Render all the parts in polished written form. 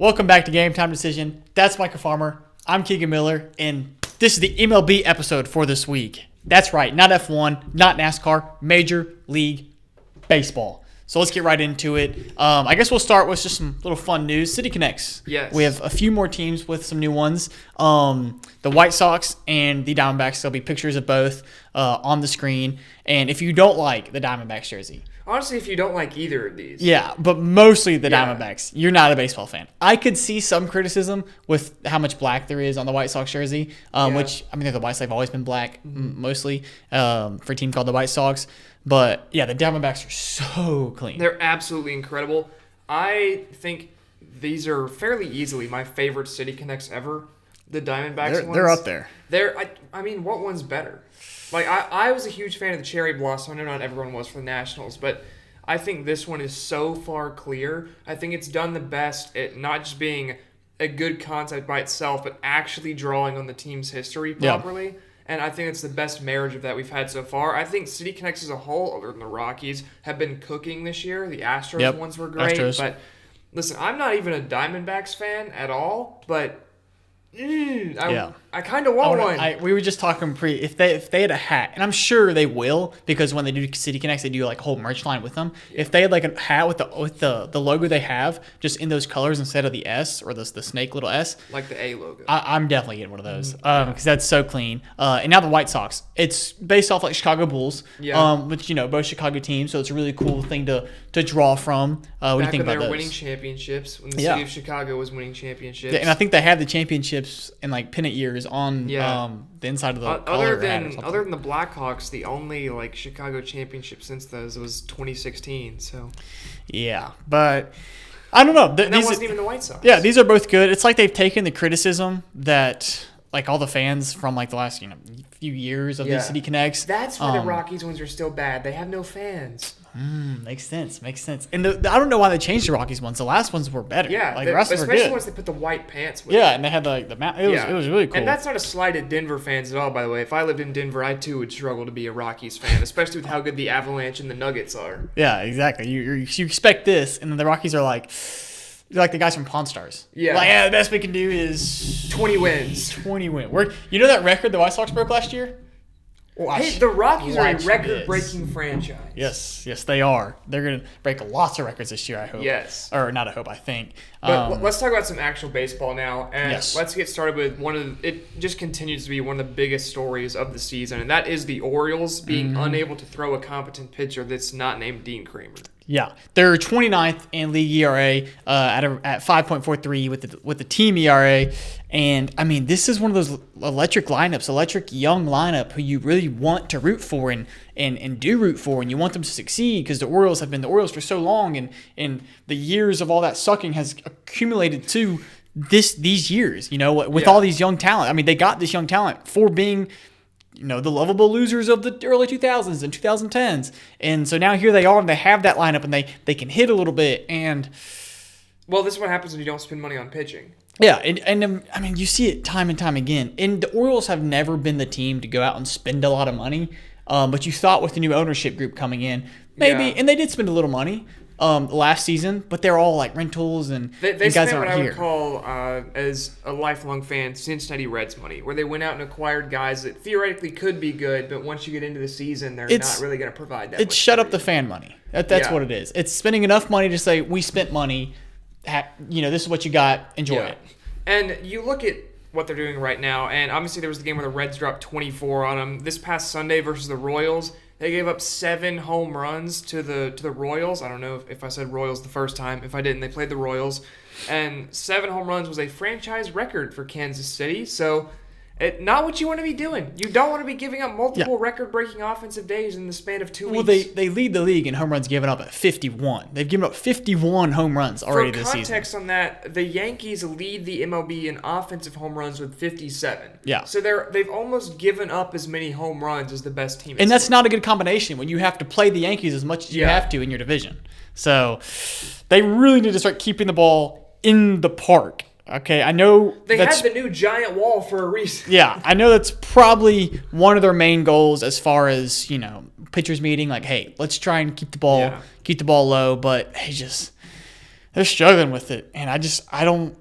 Welcome back to Game Time Decision. That's Michael Farmer. I'm Keegan Miller, and this is the MLB episode for this week. That's right, not F1, not NASCAR, Major League Baseball. So let's get right into it. I guess we'll start with just some little fun news. City Connects. Yes. We have a few more teams with some new ones. The White Sox and the Diamondbacks. There'll be pictures of both on the screen. And if you don't like the Diamondbacks jersey. Honestly, if you don't like either of these. Yeah, but mostly the Diamondbacks. You're not a baseball fan. I could see some criticism with how much black there is on the White Sox jersey, which, I mean, the White Sox have always been black, mostly, for a team called the White Sox. But, yeah, the Diamondbacks are so clean. They're absolutely incredible. I think these are fairly easily my favorite City Connects ever. The Diamondbacks ones. They're up there. I mean, what one's better? Like, I was a huge fan of the Cherry Blossom. I know not everyone was for the Nationals, but I think this one is so far clear. I think it's done the best at not just being a good concept by itself, but actually drawing on the team's history properly. Yeah. And I think it's the best marriage of that we've had so far. I think City Connects as a whole, other than the Rockies, have been cooking this year. The Astros ones were great. Astros. But listen, I'm not even a Diamondbacks fan at all, but I kind of want one. We were just talking if they had a hat, and I'm sure they will, because when they do City Connects, they do like a whole merch line with them. Yeah. If they had like a hat with the logo they have, just in those colors instead of the S or the snake little S, like the A logo, I'm definitely getting one of those because that's so clean. And now the White Sox, it's based off like Chicago Bulls, which both Chicago teams, so it's a really cool thing to draw from. What do you think about those? They were winning championships when the city of Chicago was winning championships, and I think they have the championships in like pennant years on the inside of the other than the Blackhawks, the only like Chicago championship since those was 2016. So but I don't know. That wasn't even the White Sox. Yeah, these are both good. It's like they've taken the criticism that like all the fans from like the last few years of these City Connects. That's why the Rockies ones are still bad. They have no fans. Makes sense. And I don't know why they changed the Rockies ones. The last ones were better. Yeah, like the rest especially were good. once they put the white pants with it. And they had like the map. It was really cool. And that's not a slight at Denver fans at all, by the way. If I lived in Denver, I too would struggle to be a Rockies fan, especially with how good the Avalanche and the Nuggets are. Yeah, exactly. You expect this, and then the Rockies are like. They're like the guys from Pawn Stars. Yeah. Like, the best we can do is 20 wins. 20 wins. You know that record the White Sox broke last year? Hey, the Rockies are a record-breaking franchise. Yes, they are. They're going to break lots of records this year, I hope. Yes. Or not I hope, I think. But let's talk about some actual baseball now. And let's get started with it just continues to be one of the biggest stories of the season, and that is the Orioles being unable to throw a competent pitcher that's not named Dean Kramer. Yeah, they're 29th in league ERA at 5.43 with the team ERA, and I mean this is one of those electric young lineup who you really want to root for and do root for, and you want them to succeed because the Orioles have been the Orioles for so long, and the years of all that sucking has accumulated to these years. With all these young talent. I mean they got this young talent for being. The lovable losers of the early 2000s and 2010s. And so now here they are, and they have that lineup, and they can hit a little bit. And well, this is what happens when you don't spend money on pitching. Yeah, and I mean, you see it time and time again. And the Orioles have never been the team to go out and spend a lot of money. But you thought with the new ownership group coming in, maybe, and they did spend a little money last season, but they're all like rentals and they guys spent aren't what I here. would call, as a lifelong fan, Cincinnati Reds money, where they went out and acquired guys that theoretically could be good, but once you get into the season, they're not really going to provide that. It's shut up the fan money. That's what it is. It's spending enough money to say we spent money. This is what you got. Enjoy it. And you look at what they're doing right now, and obviously there was the game where the Reds dropped 24 on them. This past Sunday versus the Royals, they gave up 7 home runs to the Royals. I don't know if I said Royals the first time. If I didn't, they played the Royals. And 7 home runs was a franchise record for Kansas City. So not what you want to be doing. You don't want to be giving up multiple record-breaking offensive days in the span of 2 weeks. Well, they lead the league in home runs given up at 51. They've given up 51 home runs already this season. For context on that, the Yankees lead the MLB in offensive home runs with 57. Yeah. So they've almost given up as many home runs as the best team. And that's not a good combination when you have to play the Yankees as much as you have to in your division. So they really need to start keeping the ball in the park. Okay, I know they had the new giant wall for a reason. Yeah, I know that's probably one of their main goals as far as pitchers meeting. Like, hey, let's try and keep the ball low. But They're struggling with it, and I don't.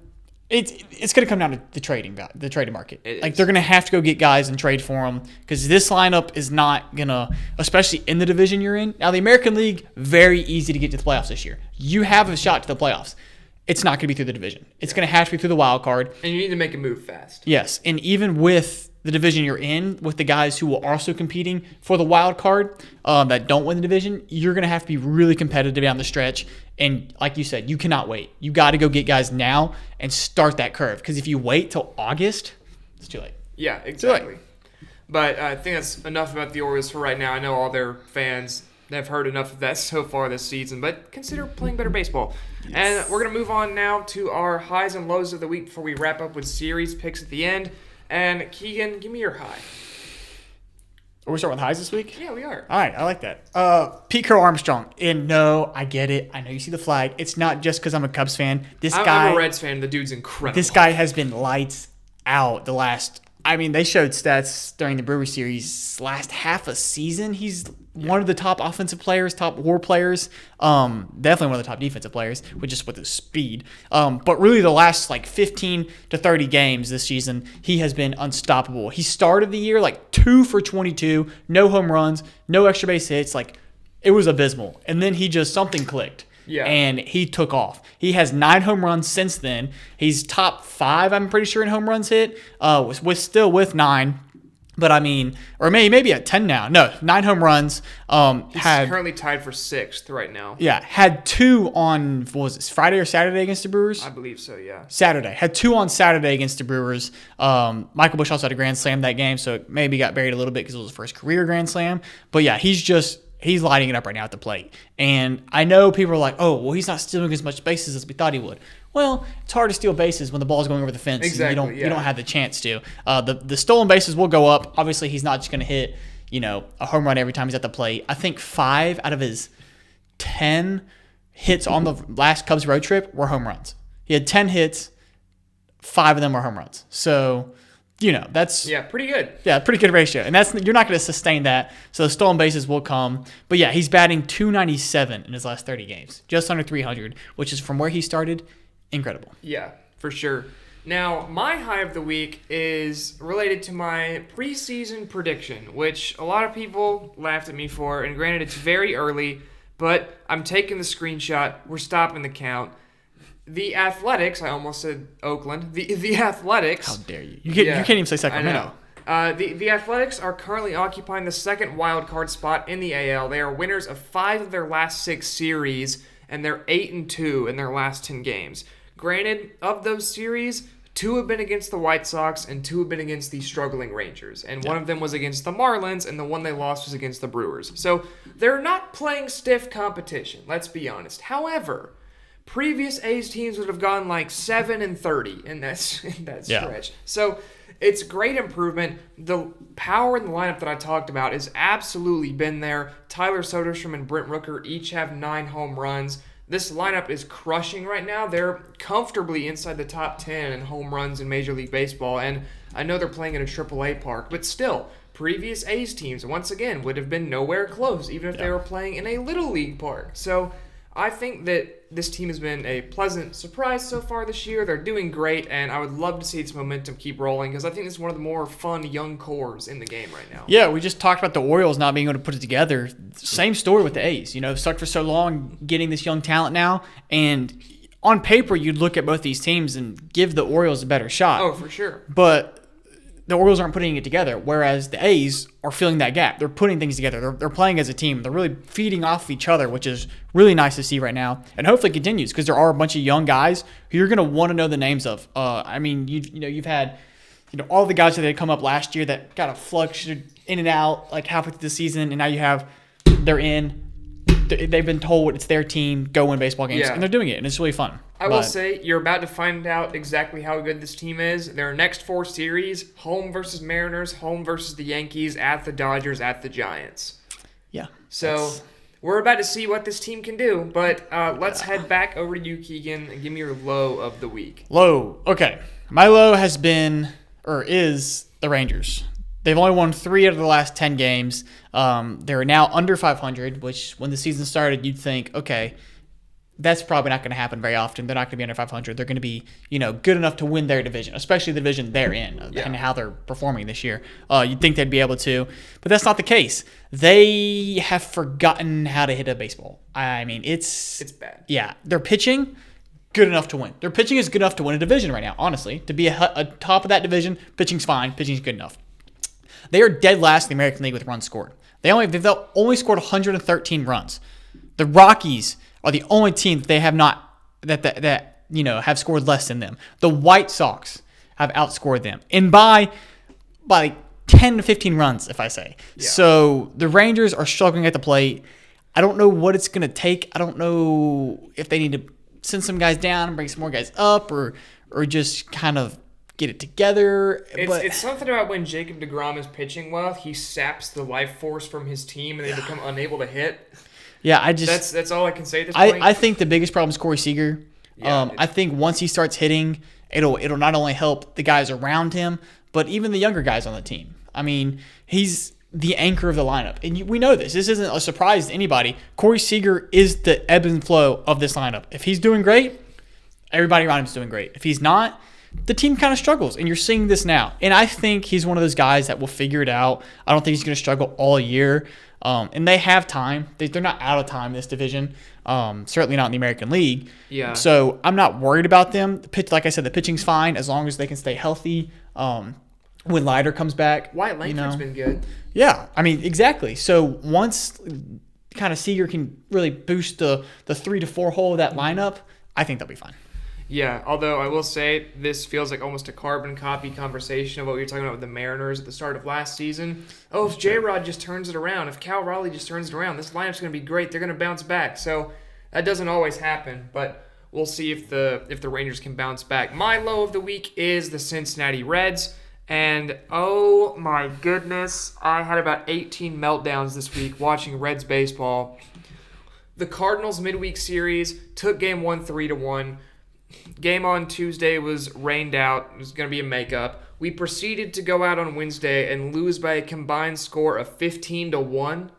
It's going to come down to the trading market. They're going to have to go get guys and trade for them because this lineup is not going to, especially in the division you're in. Now, the American League, very easy to get to the playoffs this year. You have a shot to the playoffs. It's not going to be through the division. It's going to have to be through the wild card. And you need to make a move fast. Yes, and even with the division you're in, with the guys who are also competing for the wild card that don't win the division, you're going to have to be really competitive down the stretch. And like you said, you cannot wait. You got to go get guys now and start that curve. Because if you wait till August, it's too late. Yeah, exactly. But I think that's enough about the Orioles for right now. I know all their fans have heard enough of that so far this season, but consider playing better baseball. Yes. And we're going to move on now to our highs and lows of the week before we wrap up with series picks at the end. And Keegan, give me your high. Are we starting with highs this week? Yeah, we are. All right, I like that. Pete Crow Armstrong. And no, I get it. I know you see the flag. It's not just because I'm a Cubs fan. I'm a Reds fan. The dude's incredible. This guy has been lights out the last. I mean, they showed stats during the Brewer series last half a season. He's one of the top offensive players, top WAR players. Definitely one of the top defensive players, with his speed. But really, the last 15 to 30 games this season, he has been unstoppable. He started the year 2 for 22, no home runs, no extra base hits. It was abysmal. And then something clicked. Yeah. And he took off. He has 9 home runs since then. He's top 5, I'm pretty sure, in home runs hit. With 9. But I mean, or maybe at 10 now. No, 9 home runs. He's currently tied for 6th right now. Yeah, had 2 on, Friday or Saturday against the Brewers? I believe so, yeah. Saturday. Had 2 on Saturday against the Brewers. Michael Busch also had a grand slam that game, so it maybe got buried a little bit because it was his first career grand slam. But yeah, he's lighting it up right now at the plate. And I know people are like, oh, well, he's not stealing as much bases as we thought he would. Well, it's hard to steal bases when the ball's going over the fence. Exactly, and you don't have the chance to. The stolen bases will go up. Obviously, he's not just going to hit, a home run every time he's at the plate. I think 5 out of his 10 hits on the last Cubs road trip were home runs. He had 10 hits, 5 of them were home runs. So, that's pretty good. Yeah, pretty good ratio. And you're not going to sustain that. So the stolen bases will come. But yeah, he's batting .297 in his last 30 games, just under 300, which is from where he started. Incredible. Yeah, for sure. Now, my high of the week is related to my preseason prediction, which a lot of people laughed at me for. And granted, it's very early, but I'm taking the screenshot. We're stopping the count. The Athletics, I almost said Oakland. The Athletics. How dare you? You can't even say Sacramento. I know. The Athletics are currently occupying the second wild card spot in the AL. They are winners of 5 of their last 6 series, and they're 8-2 in their last 10 games. Granted, of those series, 2 have been against the White Sox and 2 have been against the struggling Rangers. And one of them was against the Marlins, and the one they lost was against the Brewers. So they're not playing stiff competition, let's be honest. However, previous A's teams would have gone 7-30 in that stretch. Yeah. So it's great improvement. The power in the lineup that I talked about has absolutely been there. Tyler Soderstrom and Brent Rooker each have 9 home runs. This lineup is crushing right now. They're comfortably inside the top 10 in home runs in Major League Baseball. And I know they're playing in a AAA park, but still, previous A's teams, once again, would have been nowhere close, even if they were playing in a Little League park. So I think that this team has been a pleasant surprise so far this year. They're doing great, and I would love to see this momentum keep rolling because I think it's one of the more fun young cores in the game right now. Yeah, we just talked about the Orioles not being able to put it together. Same story with the A's. Stuck for so long getting this young talent now, and on paper you'd look at both these teams and give the Orioles a better shot. Oh, for sure. But the Orioles aren't putting it together, whereas the A's are filling that gap. They're putting things together. They're playing as a team. They're really feeding off of each other, which is really nice to see right now, and hopefully it continues because there are a bunch of young guys who you're going to want to know the names of. You've had all the guys that had come up last year that kind of fluctuated in and out halfway through the season, and now they're in. They've been told it's their team, go win baseball games, and they're doing it, and it's really fun. I will say, you're about to find out exactly how good this team is. Their next 4 series, home versus Mariners, home versus the Yankees, at the Dodgers, at the Giants. Yeah. So we're about to see what this team can do, but let's head back over to you, Keegan, and give me your low of the week. Low. Okay. My low has been, or is, the Rangers. They've only won 3 out of the last 10 games. They're now under 500, which when the season started, you'd think, okay, that's probably not going to happen very often. They're not going to be under 500. They're going to be, good enough to win their division, especially the division they're in and how they're performing this year. You'd think they'd be able to, but that's not the case. They have forgotten how to hit a baseball. I mean, it's bad. Yeah, their pitching, good enough to win. Their pitching is good enough to win a division right now, honestly. To be a top of that division, pitching's fine. Pitching's good enough. They are dead last in the American League with runs scored. They've only scored 113 runs. The Rockies are the only team that they have not have scored less than them. The White Sox have outscored them, and by 10 to 15 runs, if I say. Yeah. So the Rangers are struggling at the plate. I don't know what it's going to take. I don't know if they need to send some guys down and bring some more guys up, or just kind of get it together. It's something about when Jacob deGrom is pitching well, he saps the life force from his team and they become unable to hit. Yeah, that's all I can say at this point. I think the biggest problem is Corey Seager. Yeah, I think once he starts hitting, it'll not only help the guys around him, but even the younger guys on the team. I mean, he's the anchor of the lineup, and we know this. This isn't a surprise to anybody. Corey Seager is the ebb and flow of this lineup. If he's doing great, everybody around him is doing great. If he's not, the team kind of struggles, and you're seeing this now. And I think he's one of those guys that will figure it out. I don't think he's going to struggle all year. And they have time. They're not out of time in this division. Certainly not in the American League. Yeah. So I'm not worried about them. Like I said, the pitching's fine as long as they can stay healthy. When Leiter comes back. Wyatt Langford's been good. Yeah, I mean, exactly. So once kind of Seager can really boost the 3 to 4 hole of that lineup, I think they'll be fine. Yeah, although I will say this feels like almost a carbon copy conversation of what we were talking about with the Mariners at the start of last season. Oh, if J-Rod just turns it around, if Cal Raleigh just turns it around, this lineup's going to be great. They're going to bounce back. So that doesn't always happen, but we'll see if the Rangers can bounce back. My low of the week is the Cincinnati Reds. And oh my goodness, I had about 18 meltdowns this week watching Reds baseball. The Cardinals midweek series took game 1 3-1. Game on Tuesday was rained out. It was going to be a makeup. We proceeded to go out on Wednesday and lose by a combined score of 15-1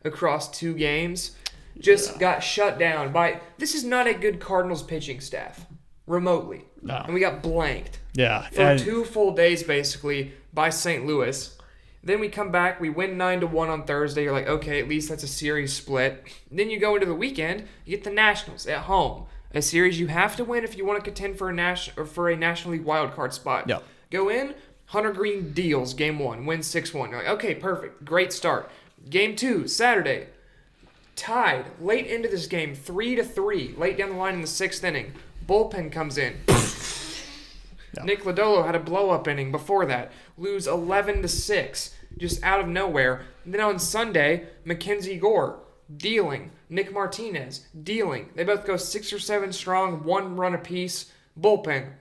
across 2 games. Just got shut down by... This is not a good Cardinals pitching staff, remotely. No. And we got blanked. Yeah. For 2 full days, basically, by St. Louis. Then we come back, we win 9-1 on Thursday. You're like, okay, at least that's a series split. Then you go into the weekend, you get the Nationals at home. A series you have to win if you want to contend for a National League wildcard spot. Yep. Go in, Hunter Green deals game 1, win 6-1. You're like, okay, perfect, great start. Game 2, Saturday, tied late into this game, 3-3, late down the line in the 6th inning. Bullpen comes in. Yep. Nick Lodolo had a blow-up inning before that. Lose 11-6, just out of nowhere. And then on Sunday, Mackenzie Gore dealing. Nick Martinez dealing. They both go 6 or 7 strong, 1 run apiece. Bullpen.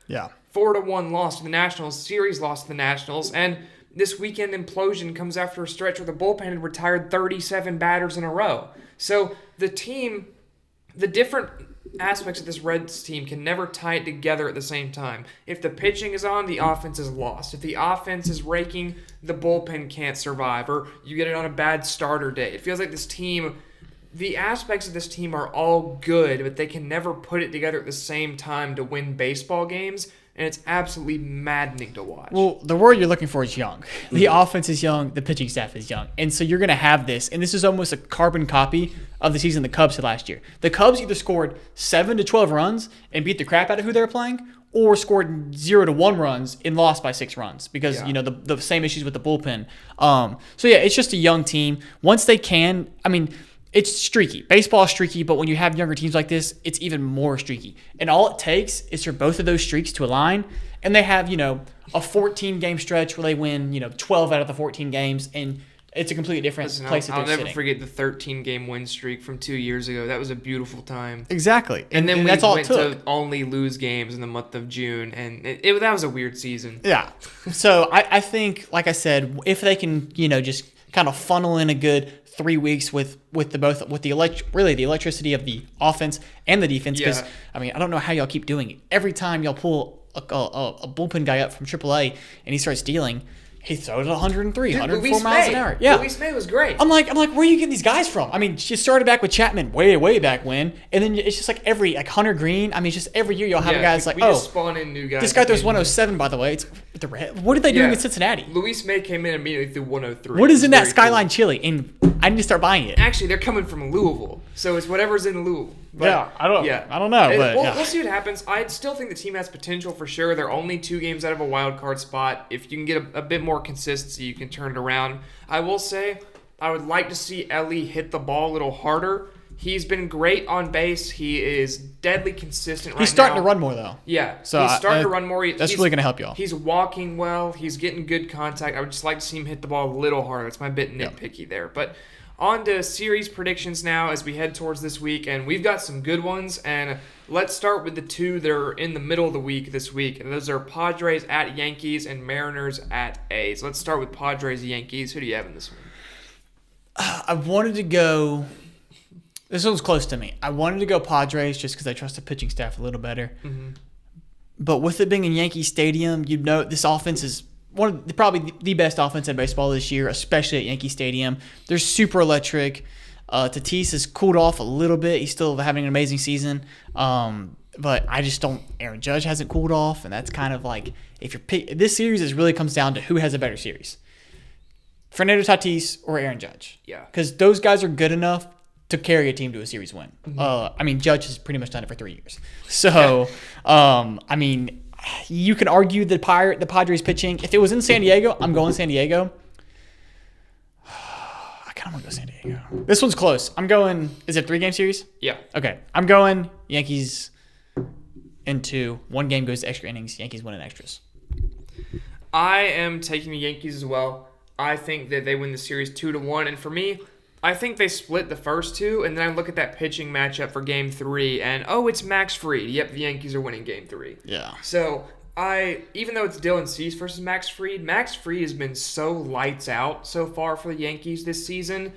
Yeah. 4-1 loss to the Nationals. Series lost to the Nationals. And this weekend implosion comes after a stretch where the bullpen had retired 37 batters in a row. So the team, the different aspects of this Reds team can never tie it together at the same time. If the pitching is on, the offense is lost. If the offense is raking, the bullpen can't survive, or you get it on a bad starter day. It feels like this team, the aspects of this team are all good, but they can never put it together at the same time to win baseball games, and it's absolutely maddening to watch. Well, the word you're looking for is young. The offense is young, the pitching staff is young. And so you're going to have this, and this is almost a carbon copy of the season the Cubs had last year. The Cubs either scored 7 to 12 runs and beat the crap out of who they were playing, or scored 0 to 1 runs and lost by 6 runs because, the same issues with the bullpen. So, yeah, it's just a young team. Once they can, I mean, it's streaky. Baseball is streaky, but when you have younger teams like this, it's even more streaky. And all it takes is for both of those streaks to align, and they have, a 14-game stretch where they win, 12 out of the 14 games, and it's a completely different place that they're sitting. I'll never forget the 13-game win streak from 2 years ago. That was a beautiful time. Exactly. And then we that's all went it took. to only lose games in the month of June, and that was a weird season. Yeah. So I think, like I said, if they can, just kind of funnel in a good 3 weeks with the electricity of the offense and the defense, because I don't know how y'all keep doing it. Every time y'all pull a bullpen guy up from AAA and he starts dealing, He throws 103, Dude, 104 Luis miles May. an hour. Yeah. Luis May was great. I'm like, where are you getting these guys from? I mean, she started back with Chapman way back when, and then it's just like Hunter Green. I mean, it's just every year you'll have a guy that's like, we just spawn in new guys. This guy throws 107, by the way. It's what are they doing in Cincinnati? Luis May came in immediately through 103. What is in that Skyline chili? And I need to start buying it. Actually, they're coming from Louisville, so it's whatever's in Louisville. But, I don't know, but we'll see what happens. I still think the team has potential for sure. They're only 2 games out of a wild card spot. If you can get a bit more consistency, you can turn it around. I will say, I would like to see Ellie hit the ball a little harder. He's been great on base. He is deadly consistent right now. He's starting to run more, though. Yeah, so he's starting to run more. That's really going to help y'all. He's walking well. He's getting good contact. I would just like to see him hit the ball a little harder. That's my bit nitpicky there. But on to series predictions now as we head towards this week. And we've got some good ones. And let's start with the 2 that are in the middle of the week this week. And those are Padres at Yankees and Mariners at A's. Let's start with Padres-Yankees. Who do you have in this one? I wanted to go... This one's close to me. I wanted to go Padres just because I trust the pitching staff a little better. Mm-hmm. But with it being in Yankee Stadium, you know this offense is probably the best offense in baseball this year, especially at Yankee Stadium. They're super electric. Tatis has cooled off a little bit. He's still having an amazing season. But I just don't – Aaron Judge hasn't cooled off, and that's kind of like – this series really comes down to who has a better series. Fernando Tatis or Aaron Judge. Yeah. Because those guys are good enough to carry a team to a series win. Mm-hmm. I mean, Judge has pretty much done it for 3 years. So, I mean, you can argue the Padres pitching. If it was in San Diego, I'm going San Diego. I kind of want to go San Diego. This one's close. I'm going – is it a 3-game series? Yeah. Okay. I'm going Yankees in 2. 1 game goes to extra innings. Yankees win in extras. I am taking the Yankees as well. I think that they win the series 2-1. And for me – I think they split the first 2, and then I look at that pitching matchup for Game 3, and, it's Max Fried. Yep, the Yankees are winning Game 3. Yeah. So, even though it's Dylan Cease versus Max Fried has been so lights out so far for the Yankees this season.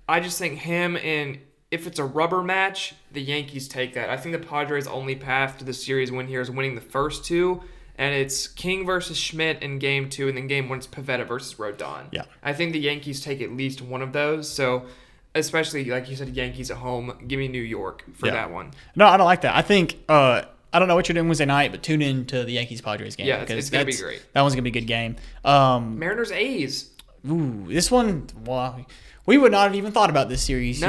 I just think him, and if it's a rubber match, the Yankees take that. I think the Padres' only path to the series win here is winning the first 2, and it's King versus Schmidt in Game 2, and then Game 1 is Pivetta versus Rodon. Yeah. I think the Yankees take at least one of those, so especially, like you said, Yankees at home, give me New York for that one. No, I don't like that. I think, I don't know what you're doing Wednesday night, but tune in to the Yankees-Padres game. Yeah, it's going to be great. That one's going to be a good game. Mariners-A's. Ooh, this one, well, we would not have even thought about this series,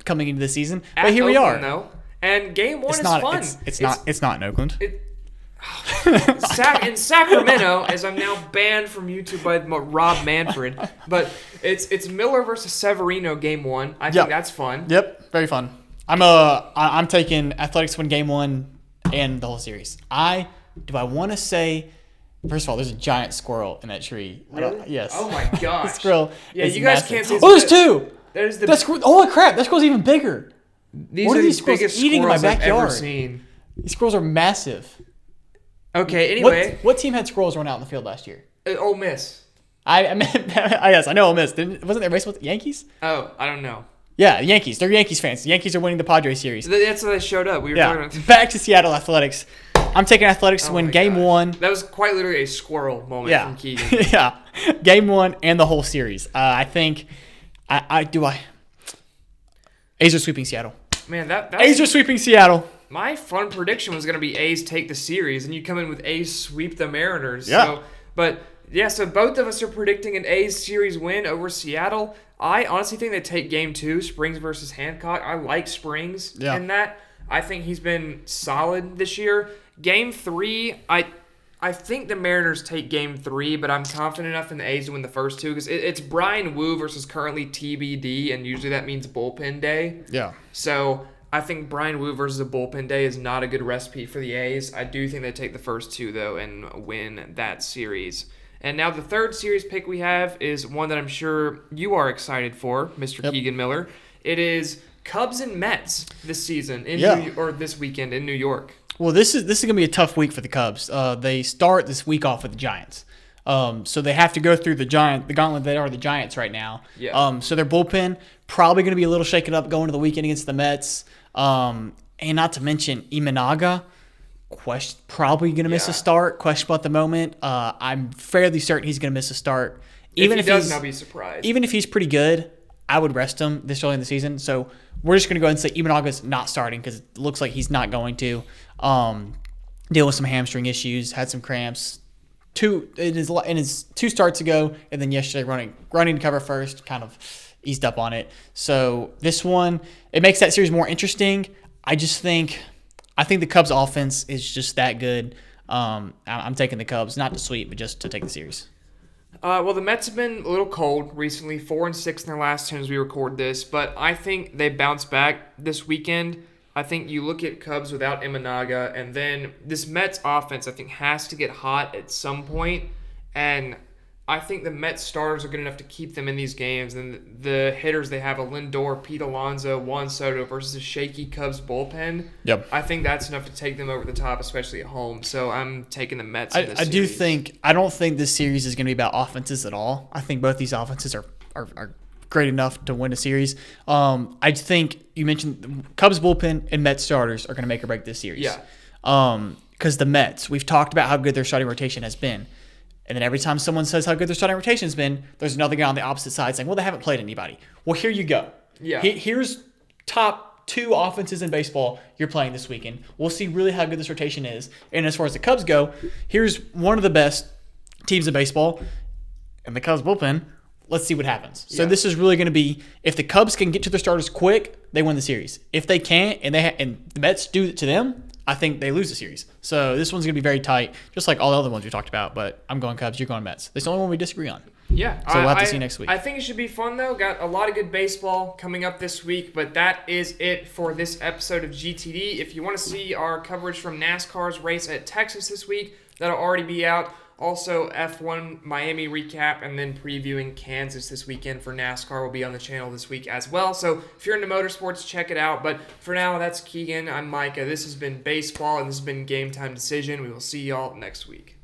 coming into the season, but here we are. Though. And Game 1 is fun. It's not in Oakland. In Sacramento, as I'm now banned from YouTube by Rob Manfred, but it's Miller versus Severino Game 1. I think that's fun. Yep, very fun. I'm taking Athletics win Game 1 and the whole series. I want to say, first of all, there's a giant squirrel in that tree. Really? Yes. Oh my gosh. The squirrel. Yeah, you guys can't see. Oh, there's 2. Holy crap! That squirrel's even bigger. These are the biggest eating in my squirrels I've backyard? ever seen. These squirrels are massive. Okay, anyway. What team had squirrels run out in the field last year? Ole Miss. Yes, I know Ole Miss. Wasn't there baseball Yankees? Oh, I don't know. Yeah, the Yankees. They're Yankees fans. The Yankees are winning the Padres series. That's why they showed up. We were talking about Back to Seattle Athletics. I'm taking Athletics to win Game 1. That was quite literally a squirrel moment from Keegan. Yeah. Game 1 and the whole series. I think A's are sweeping Seattle. Man, A's are sweeping Seattle. My fun prediction was going to be A's take the series, and you come in with A's sweep the Mariners. Yeah. So both of us are predicting an A's series win over Seattle. I honestly think they take Game 2, Springs versus Hancock. I like Springs in that. I think he's been solid this year. Game 3, I think the Mariners take Game 3, but I'm confident enough in the A's to win the first 2 because it's Brian Wu versus currently TBD, and usually that means bullpen day. Yeah. So I think Brian Wu versus a bullpen day is not a good recipe for the A's. I do think they take the first 2, though, and win that series. And now the third series pick we have is one that I'm sure you are excited for, Mr. Keegan Miller. It is Cubs and Mets this season or this weekend in New York. Well, this is going to be a tough week for the Cubs. They start this week off with the Giants. So they have to go through the gauntlet that are the Giants right now. Yeah. So their bullpen probably going to be a little shaken up going to the weekend against the Mets. And not to mention Imanaga. probably going to miss a Yeah. start. Questionable at the moment. I'm fairly certain he's going to miss a start. Even if he doesn't, I'll be surprised. Even if he's pretty good, I would rest him this early in the season. So we're just going to go ahead and say Imanaga's not starting because it looks like he's not going to. Deal with some hamstring issues, had some cramps. In his 2 starts ago, and then yesterday running to cover first, kind of eased up on it. So this one, it makes that series more interesting. I think the Cubs offense is just that good. I'm taking the Cubs, not to sweep, but just to take the series. Well, the Mets have been a little cold recently, 4-6 in their last 10 as we record this, but I think they bounce back this weekend. I think you look at Cubs without Imanaga, and then this Mets offense, I think, has to get hot at some point, and I think the Mets starters are good enough to keep them in these games, and the hitters they have, a Lindor, Pete Alonso, Juan Soto versus a shaky Cubs bullpen. Yep. I think that's enough to take them over the top, especially at home, so I'm taking the Mets in this series. I don't think this series is going to be about offenses at all. I think both these offenses are great enough to win a series. I think you mentioned the Cubs bullpen and Mets starters are going to make or break this series. Yeah. Because the Mets, we've talked about how good their starting rotation has been. And then every time someone says how good their starting rotation has been, there's another guy on the opposite side saying, well, they haven't played anybody. Well, here you go. Yeah. Here's top 2 offenses in baseball you're playing this weekend. We'll see really how good this rotation is. And as far as the Cubs go, here's one of the best teams in baseball, and the Cubs bullpen. Let's see what happens. So this is really going to be, if the Cubs can get to their starters quick, they win the series. If they can't, and the Mets do it to them, I think they lose the series. So this one's going to be very tight, just like all the other ones we talked about. But I'm going Cubs, you're going Mets. That's the only one we disagree on. Yeah. So we'll have to see next week. I think it should be fun, though. Got a lot of good baseball coming up this week. But that is it for this episode of GTD. If you want to see our coverage from NASCAR's race at Texas this week, that'll already be out. Also, F1 Miami recap, and then previewing Kansas this weekend for NASCAR will be on the channel this week as well. So if you're into motorsports, check it out. But for now, that's Keegan. I'm Micah. This has been baseball, and this has been Game Time Decision. We will see y'all next week.